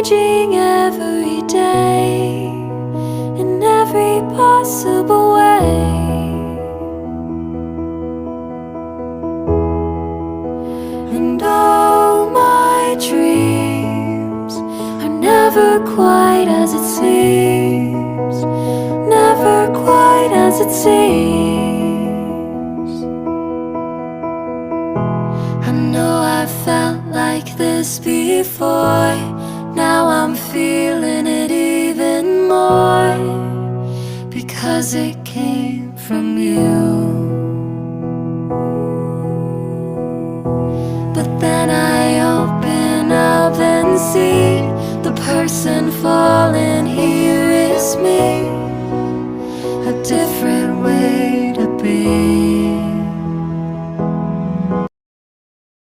changing every day in every possible way. And all my dreams are never quite as it seems, never quite as it seems. I know I've felt like this before, now I'm feeling it even more, because it came from you. But then I open up and see the person falling